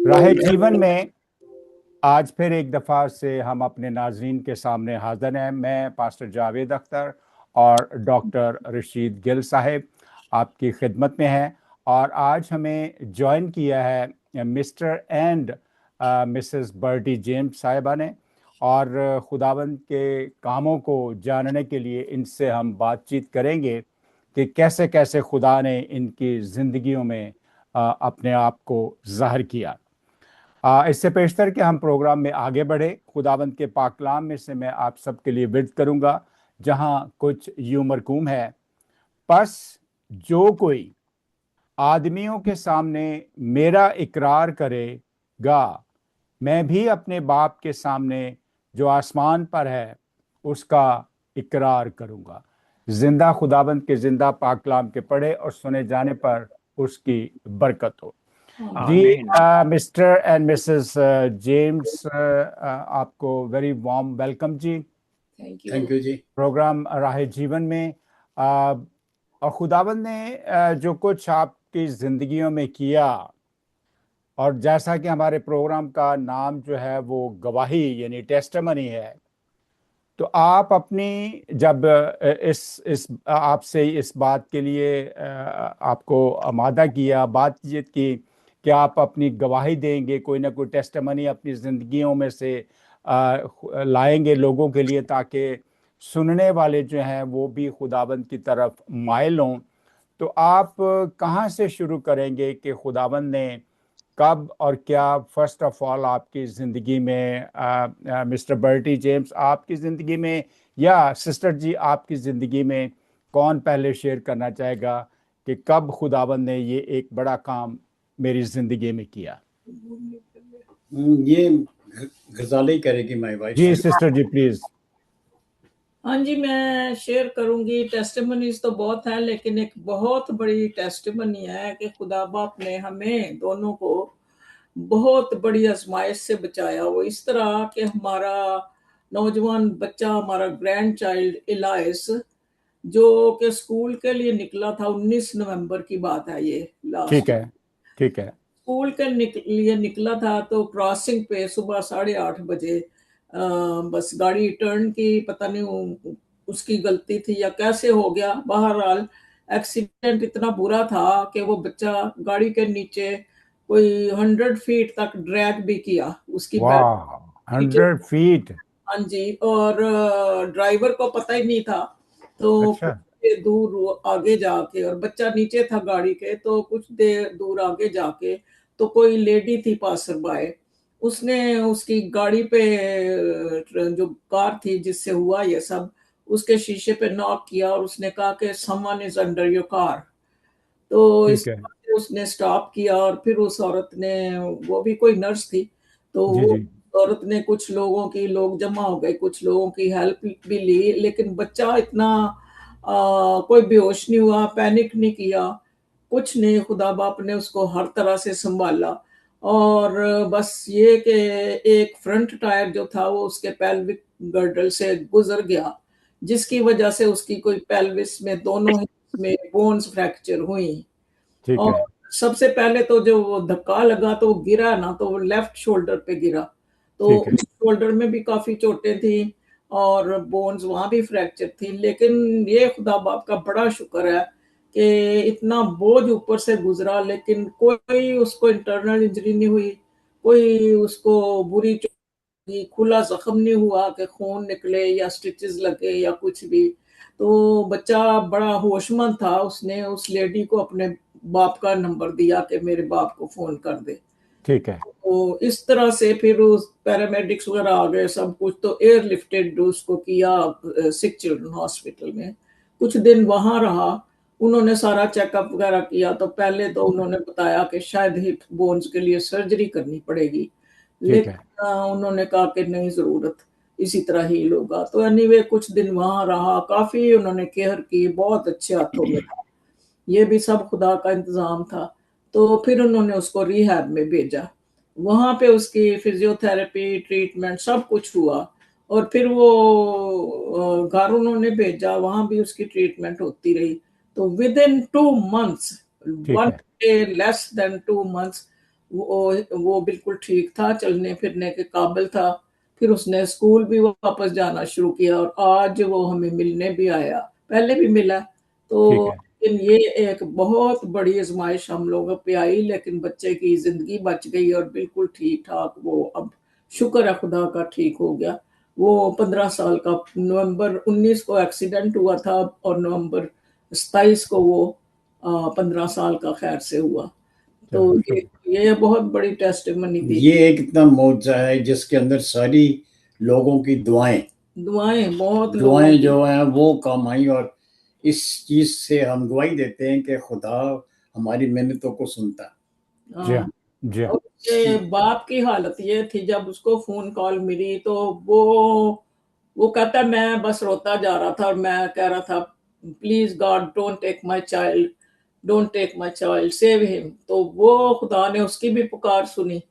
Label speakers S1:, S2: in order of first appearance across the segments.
S1: राह जीवन में आज फिर एक दफ़ा से हम अपने नाजरीन के सामने हाजिर हैं। मैं पास्टर जावेद अख्तर और डॉक्टर रशीद गिल साहिब आपकी खिदमत में हैं। और आज हमें ज्वाइन किया है mister and Mrs Bertie James साहिबा ने। और खुदावंद के कामों को जानने के लिए इनसे हम बातचीत करेंगे कि कैसे कैसे खुदा ने इनकी ज़िंदगियों में अपने आप को ज़ाहिर किया। इससे पेशतर कि हम प्रोग्राम में आगे बढ़े, खुदावंद के पाकलाम में से मैं आप सबके लिए विर्द करूंगा, जहां कुछ यूं मरकूम है। बस जो कोई आदमियों के सामने मेरा इकरार करेगा, मैं भी अपने बाप के सामने जो आसमान पर है उसका इकरार करूंगा। जिंदा खुदाबंद के जिंदा पाकलाम के पढ़े और सुने जाने पर उसकी बरकत हो। जी,
S2: आमीन।
S1: मिस्टर एंड मिसेस जेम्स, आपको वेरी वार्म वेलकम जी।
S2: थैंक यू जी।
S1: प्रोग्राम राह जीवन में और खुदावंद ने जो कुछ आपकी जिंदगियों में किया, और जैसा कि हमारे प्रोग्राम का नाम जो है वो गवाही यानी टेस्टिमनी है, तो आप अपनी जब इस आपसे इस बात के लिए आपको आमादा किया, बातचीत की कि आप अपनी गवाही देंगे, कोई ना कोई टेस्टिमनी अपनी ज़िंदगियों में से लाएंगे लोगों के लिए, ताकि सुनने वाले जो हैं वो भी खुदाबंद की तरफ माइल हों। तो आप कहाँ से शुरू करेंगे कि खुदाबंद ने कब और क्या फर्स्ट ऑफ ऑल आपकी ज़िंदगी में, मिस्टर बर्टी जेम्स आपकी ज़िंदगी में या सिस्टर जी आपकी ज़िंदगी में, कौन पहले शेयर करना चाहेगा कि कब खुदाबंद ने ये एक बड़ा काम मेरी ज़िंदगी में किया?
S2: ये गजाली करेगी माय वाइफ।
S1: जी सिस्टर जी प्लीज़।
S3: हाँ जी, मैं शेयर करूंगी। टेस्टिमनीज तो बहुत है, लेकिन एक बहुत बड़ी टेस्टिमनी है कि खुदा बाप ने हमें दोनों को बहुत बड़ी आजमाइश से बचाया। वो इस तरह कि हमारा नौजवान बच्चा, हमारा ग्रैंड चाइल्ड इलाइस, जो कि स्कूल के लिए निकला था, 19 नवंबर की बात है ये
S1: ठीक
S3: लास्ट।
S1: है, ठीक है।
S3: स्कूल के लिए निकला था तो क्रॉसिंग पे सुबह 8:30 बजे बस गाड़ी टर्न की, पता नहीं उसकी गलती थी या कैसे हो गया। बहरहाल एक्सीडेंट इतना बुरा था कि वो बच्चा गाड़ी के नीचे कोई 100 फीट तक ड्रैग भी किया, उसकी बैक
S1: वाह,
S3: नीचे।
S1: 100 फीट।
S3: हाँ जी, और ड्राइवर को पता ही नहीं था, तो
S1: अच्छा।
S3: कुछ देर दूर आगे जाके, और बच्चा नीचे था गाड़ी के, तो कुछ देर दूर आगे जाके तो कोई लेडी थी पासर बाय, उसने उसकी गाड़ी पे जो कार थी जिससे हुआ ये सब, उसके शीशे पे नॉक किया और उसने कहा कि someone is under your car. तो इस
S1: ठीक है।
S3: उसने स्टॉप किया और फिर उस औरत ने, वो भी कोई नर्स थी, तो
S1: जी
S3: वो
S1: जी।
S3: औरत ने कुछ लोगों की, लोग जमा हो गए, कुछ लोगों की हेल्प भी ली, लेकिन बच्चा इतना कोई बेहोश नहीं हुआ, पैनिक नहीं किया, कुछ नहीं। खुदा बाप ने उसको हर तरह से संभाला। और बस ये कि एक फ्रंट टायर जो था वो उसके पेल्विक गर्डल से गुजर गया, जिसकी वजह से उसकी कोई पेल्विस में दोनों हिप्स में बोन्स फ्रैक्चर हुई।
S1: ठीक
S3: और
S1: है।
S3: सबसे पहले तो जो वो धक्का लगा तो वो गिरा ना, तो वो लेफ्ट शोल्डर पे गिरा, तो
S1: ठीक है।
S3: उस शोल्डर में भी काफी चोटें थी और बोन्स वहां भी फ्रैक्चर थी। लेकिन ये खुदा बाप का बड़ा शुक्र है कि इतना बोझ ऊपर से गुजरा, लेकिन कोई उसको इंटरनल इंजरी नहीं हुई, कोई उसको बुरी खुला जख्म नहीं हुआ कि खून निकले या स्टिचेस लगे या कुछ भी। तो बच्चा बड़ा होशमंद था, उसने उस लेडी को अपने बाप का नंबर दिया कि मेरे बाप को फोन कर दे।
S1: ठीक है।
S3: तो इस तरह से फिर उस पैरामेडिक्स वगैरह आ गए, सब कुछ, तो एयरलिफ्टेड उसको किया सिक चिल्ड्रन हॉस्पिटल में। कुछ दिन वहां रहा, उन्होंने सारा चेकअप वगैरह किया, तो पहले तो उन्होंने बताया कि शायद हिप बोन्स के लिए सर्जरी करनी पड़ेगी,
S1: ठीक है।
S3: लेकिन उन्होंने कहा कि नहीं, जरूरत इसी तरह हील होगा। तो एनीवे कुछ दिन वहां रहा, काफी उन्होंने केयर की, बहुत अच्छे हाथों में था। ये भी सब खुदा का इंतजाम था। तो फिर उन्होंने उसको रिहैब में भेजा, वहां पे उसकी फिजियोथेरेपी ट्रीटमेंट सब कुछ हुआ, और फिर वो घर उन्होंने भेजा, वहां भी उसकी ट्रीटमेंट होती रही। तो विद इन 2 मंथ्स,
S1: ठीक
S3: वन
S1: है।
S3: डे लेस देन 2 मंथ्स, वो बिल्कुल ठीक था, चलने फिरने के काबिल था। फिर उसने स्कूल भी वापस जाना शुरू किया और आज वो हमें मिलने भी आया, पहले भी मिला।
S1: ठीक
S3: तो
S1: है।
S3: लेकिन ये एक बहुत बड़ी आजमाइश हम लोगों पे आई, लेकिन बच्चे की जिंदगी बच गई और बिल्कुल ठीक ठाक वो अब शुक्र है खुदा का ठीक हो गया। वो 15 साल का नवंबर 19 को एक्सीडेंट हुआ था और नवंबर 27 को वो 15 साल का खैर से हुआ। तो
S1: चलो
S3: ये बहुत बड़ी टेस्टिमनी थी।
S2: ये एक इतना मौजज़ा है जिसके अंदर सारी लोगों की दुआएं
S3: दुआएं बहुत लोगों
S2: दुआएं
S3: की।
S2: जो हैं वो काम आई, और इस चीज से हम गवाही देते हैं कि खुदा हमारी मेहनतों को सुनता है।
S1: जी
S3: हाँ,
S1: हाँ, जी हाँ,
S3: और उसके बाप की हालत ये थी, जब उसको फोन कॉल मिली तो वो कहता है मैं बस रोता जा रहा था और मैं कह रहा था please God don't take my child, don't take my child, save him. तो वो खुदा ने उसकी भी पुकार सुनी।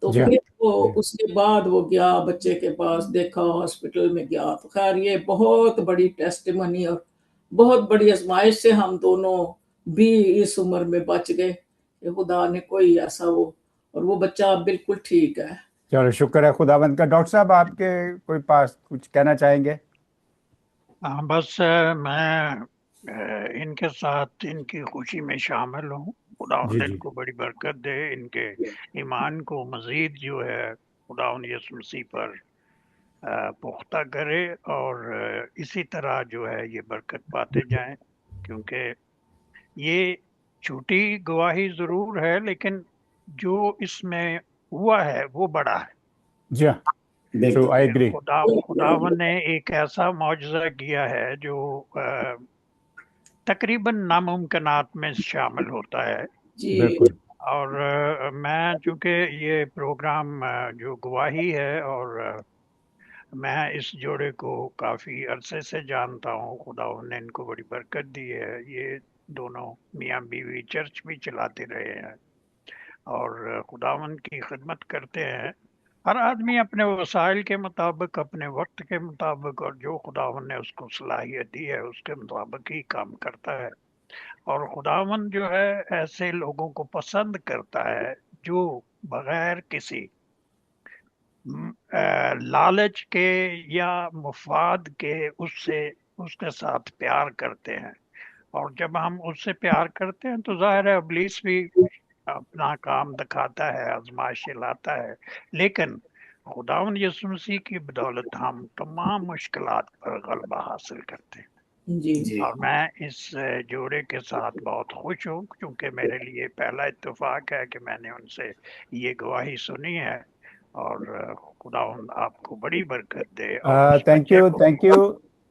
S3: तो
S1: जी हाँ,
S3: फिर वो
S1: जी हाँ।
S3: उसके बाद वो गया बच्चे के पास, देखा, हॉस्पिटल में गया। तो खैर ये बहुत बड़ी टेस्टिमनी और बहुत बड़ी आजमाइश से हम दोनों भी इस उम्र में बच गए कि खुदा ने कोई ऐसा वो, और वो बच्चा बिल्कुल ठीक है।
S1: चलो शुक्र है खुदावंद का। डॉक्टर साहब आपके कोई पास कुछ कहना चाहेंगे?
S4: हाँ, बस मैं इनके साथ इनकी खुशी में शामिल हूँ। खुदावंद
S1: जी जी।
S4: इनको बड़ी बरकत दे, इनके ईमान को मजीद जो है खुदावंद यीशु मसीह पर पुख्ता करे, और इसी तरह जो है ये बरकत पाते जाएं, क्योंकि ये छोटी गवाही जरूर है लेकिन जो इसमें हुआ है वो बड़ा है।
S1: जी हाँ, ट्रू,
S2: बिल्कुल
S1: आई एग्री।
S4: खुदावन ने एक ऐसा मौजज़ा किया है जो तकरीबन नामुमकिनात में शामिल होता है।
S3: जी
S1: बिल्कुल।
S4: और मैं चूंकि ये प्रोग्राम जो गवाही है, और मैं इस जोड़े को काफ़ी अरसे से जानता हूँ। खुदा ने इनको बड़ी बरकत दी है। ये दोनों मियाँ बीवी चर्च भी चलाते रहे हैं और खुदावन की खिदमत करते हैं। हर आदमी अपने वसाइल के मुताबिक, अपने वक्त के मुताबिक, और जो खुदावन ने उसको सलाहियत दी है उसके मुताबिक ही काम करता है। और खुदावन जो है ऐसे लोगों को पसंद करता है जो बगैर किसी लालच के या मुफाद के उससे उसके साथ प्यार करते हैं। और जब हम उससे प्यार करते हैं तो जाहिर है इब्लीस भी अपना काम दिखाता है, आजमाइशें लाता है, लेकिन खुदावन यीशु मसीह की बदौलत हम तमाम मुश्किलात पर गलबा हासिल करते हैं।
S3: जी
S2: जी।
S4: और मैं इस जोड़े के साथ बहुत खुश हूँ, क्योंकि मेरे लिए पहला इत्तेफाक है कि मैंने उनसे ये गवाही सुनी है। और खुदावन आपको बड़ी बरकत दे और उस
S1: थैंक
S4: बच्चे
S1: यू,
S4: को
S1: थैंक यू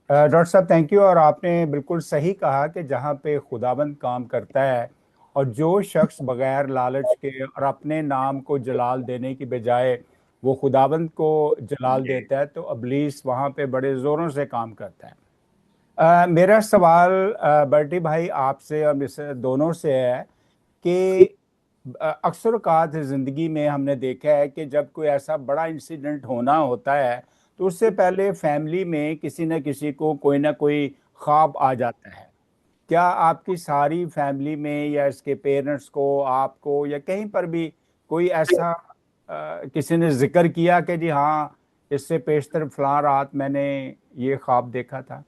S1: डॉक्टर साहब, थैंक यू। और आपने बिल्कुल सही कहा कि जहाँ पे खुदाबंद काम करता है और जो शख्स बगैर लालच के और अपने नाम को जलाल देने की बजाय वो खुदाबंद को जलाल
S4: जी
S1: देता है, तो अबलीस वहाँ पे बड़े ज़ोरों से काम करता है। मेरा सवाल बर्टी भाई आपसे और मिस्टर दोनों से है कि अक्सर औक़ात ज़िंदगी में हमने देखा है कि जब कोई ऐसा बड़ा इंसिडेंट होना होता है तो उससे पहले फैमिली में किसी न किसी को कोई ना कोई ख्वाब आ जाता है। क्या आपकी सारी फैमिली में या इसके पेरेंट्स को, आपको या कहीं पर भी कोई ऐसा किसी ने जिक्र किया कि जी हाँ, इससे पेशतर फलां रात मैंने ये ख्वाब देखा था?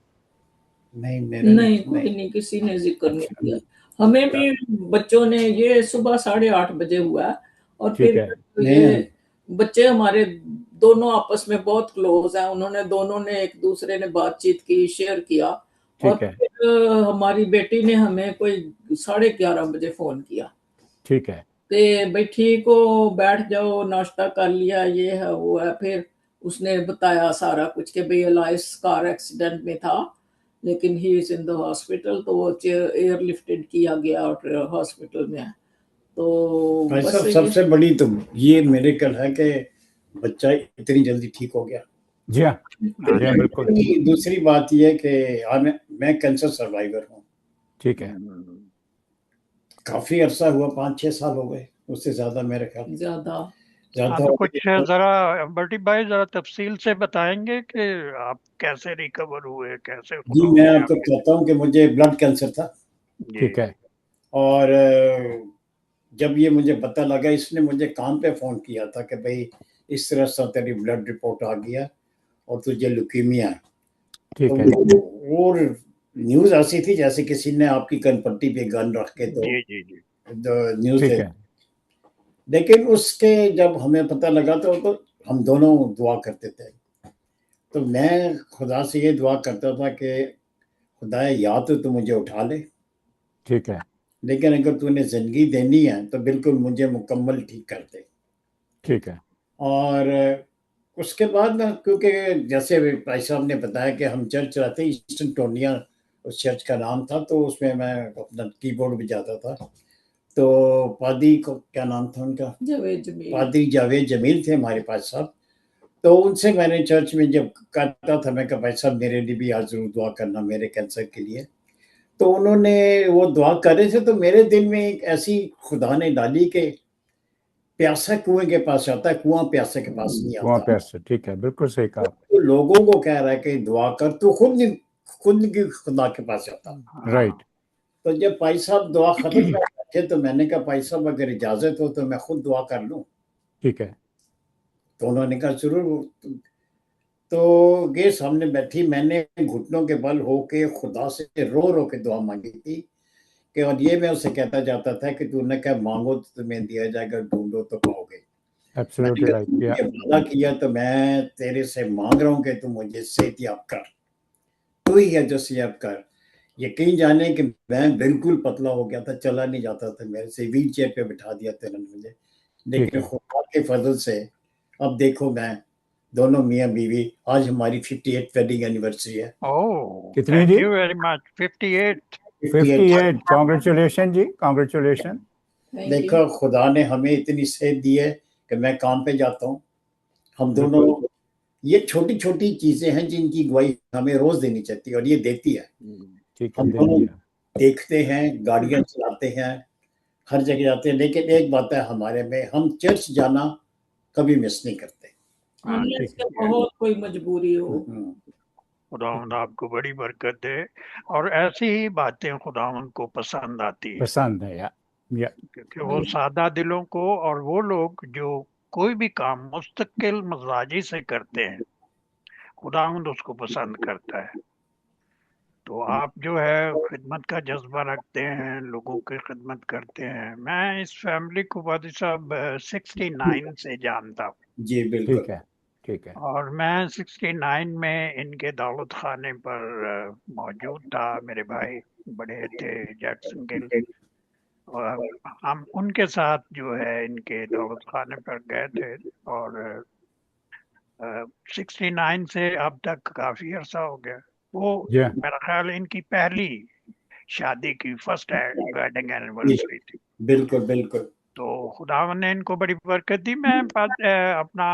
S2: नहीं, मेरा
S3: नहीं,
S2: नहीं।
S3: कोई नहीं, किसी ने जिक्र नहीं
S1: अच्छा।
S3: किया। हमें भी बच्चों ने, ये सुबह 8:30 बजे हुआ है और
S1: ठीक
S3: फिर
S1: है।
S3: ये
S2: नहीं,
S3: बच्चे हमारे दोनों आपस में बहुत क्लोज हैं, उन्होंने दोनों ने एक दूसरे ने बातचीत की, शेयर किया। और
S1: ठीक है।
S3: फिर हमारी बेटी ने हमें कोई 11:30 बजे फोन किया
S1: ठीक है।
S3: कि भाई ठीक हो, बैठ जाओ, नाश्ता कर लिया, ये है वो है। फिर उसने बताया सारा कुछ कि भाई एलाइस कार एक्सीडेंट में था, लेकिन he is in the hospital. तो वो एयरलिफ्टेड किया गया और हॉस्पिटल में है। तो
S2: भाई
S3: बस
S2: साहब,
S3: ये
S2: सबसे बड़ी तो ये मेरे ख्याल है कि बच्चा इतनी जल्दी ठीक हो गया।
S1: जी हाँ,
S4: हाँ
S1: जी हाँ,
S4: जी।
S1: बिल्कुल।
S2: दूसरी बात यह है कि मैं कैंसर सर्वाइवर हूँ।
S1: ठीक है।
S2: काफी अरसा हुआ, 5-6 साल हो गए, उससे ज्यादा मेरे ख्याल
S3: ज्यादा।
S4: हाँ,
S2: ज्यादा
S4: तो
S2: हो
S4: कुछ
S2: गए।
S4: जरा बल्टी भाई जरा तफसील से बताएंगे कि आप कैसे रिकवर हुए, कैसे
S2: जी,
S4: खुदा
S2: मैं
S4: ने
S2: आपको
S4: आपके।
S2: कहता हूँ कि मुझे ब्लड कैंसर था
S4: जी
S1: ठीक है।
S2: और जब ये मुझे पता लगा, इसने मुझे काम पे फ़ोन किया था कि भाई इस तरह से तेरी ब्लड रिपोर्ट आ गया और तुझे ल्यूकीमिया है।
S1: ठीक
S2: तो
S1: है जी।
S2: वो न्यूज़ ऐसी थी जैसे किसी ने आपकी कनपट्टी पे गन रख के तो
S4: जी जी जी।
S2: न्यूज़
S1: ठीक
S2: दे।
S1: है।
S2: लेकिन उसके जब हमें पता लगा तो हम दोनों दुआ करते थे। तो मैं खुदा से ये दुआ करता था कि खुदा या तो तू मुझे उठा ले,
S1: ठीक है।
S2: लेकिन अगर तूने ज़िंदगी देनी है तो बिल्कुल मुझे मुकम्मल ठीक कर दे।
S1: ठीक है।
S2: और उसके बाद ना, क्योंकि जैसे भाई साहब ने बताया कि हम चर्च रहते ईस्टर्न टोनिया, उस चर्च का नाम था, तो उसमें मैं अपना कीबोर्ड बजाता था। तो पादी को क्या नाम था उनका,
S3: जावेद जमील।
S2: पादी जावेद जमील थे हमारे पास साहब। तो उनसे मैंने चर्च में जब करता था, मैं कहा भाई साहब मेरे लिए भी आज जरूर दुआ करना मेरे कैंसर के लिए। तो उन्होंने वो दुआ कर रहे थे, तो मेरे दिल में एक ऐसी खुदा ने डाली कि प्यासा कुएं के पास आता है, कुआं प्यासे के पास नहीं
S1: वहाँ
S2: आता।
S1: पे से ठीक है, बिल्कुल सही कहा आपने।
S2: तो लोगों को कह रहा है कि दुआ कर, तू खुद की खुदा के पास जाता।
S1: राइट।
S2: तो जब भाई साहब दुआ खत्म कर बैठे तो मैंने कहा भाई साहब अगर इजाजत हो तो मैं खुद दुआ कर लूं।
S1: ठीक है।
S2: तो उन्होंने कहा जरूर। तो गे सामने बैठी, मैंने घुटनों के बल होके खुदा से रो रो के दुआ मांगी थी कि, और ये मैं उसे कहता जाता था कि तूने क्या मांगो तो तुम्हें दिया जाएगा, ढूंढो तो पाओगे। मैंने
S1: एब्सोल्युटली
S2: कहा
S1: राइट।
S2: तू
S1: या
S2: ये वादा किया तो मैं तेरे से मांग रहा हूँ कि तू मुझे सेहतयाब कर, तू ही है जो सेहत कर। यकीन जाने कि मैं बिल्कुल पतला हो गया था, चला नहीं जाता था, मेरे से व्हील चेयर पे बिठा दिया था इन्होंने मुझे।
S1: ठीक
S2: लेकिन
S1: है।
S2: खुदा के फजल से अब देखो, मैं दोनों मियाँ बीवी, आज हमारी 58 वेडिंग एनिवर्सरी है।
S4: ओह,
S1: कितनी
S4: थैंक
S1: जी?
S4: You very much. 58।
S2: 58।
S1: 58। कॉन्ग्रेचुलेशन जी, कॉन्ग्रेचुलेशन।
S3: Thank you.
S2: देखो खुदा ने हमें इतनी सेहत दी है कि मैं काम पे जाता हूँ, हम दोनों।
S1: बिल्कुल।
S2: ये छोटी छोटी चीजें हैं जिनकी गवाही हमें रोज देनी चाहिए और ये देती है।
S1: ठीक है,
S2: हम
S1: देती
S2: दोनों
S1: है।
S2: देखते हैं, गाड़ियां चलाते हैं, हर जगह जाते हैं, लेकिन एक बात है हमारे में, हम चर्च जाना कभी मिस नहीं करते।
S4: हाँ
S3: अनलेस
S1: ठीक
S3: के
S1: है।
S3: बहुत कोई मजबूरी हो।
S4: खुदावंद आपको बड़ी बरकत दे। और ऐसी ही बातें खुदावंद को पसंद आती है,
S1: पसंद है या
S4: क्योंकि वो सादा दिलों को, और वो लोग जो कोई भी काम मुस्तकिल मजाजी से करते हैं, खुदावंद उसको पसंद करता है। तो आप जो है खिदमत का जज्बा रखते हैं, लोगों की खिदमत करते हैं। मैं इस फैमिली को वादी साहब 69 से जानता हूँ।
S2: जी बिल्कुल।
S1: ठीक है। ठीक है।
S4: और मैं 69 में इनके दौलत खाने पर मौजूद था। मेरे भाई बड़े थे, जैक्सन गिल, और हम उनके साथ जो है इनके दौलत खाने पर गए थे। और 69 से अब तक काफी अरसा हो गया। वो
S1: जी
S4: मेरा ख्याल इनकी पहली शादी की फर्स्ट वेडिंग
S2: जी
S4: एनिवर्सरी थी।
S2: बिल्कुल बिल्कुल।
S4: तो खुदावन ने इनको बड़ी बरकत दी। मैं अपना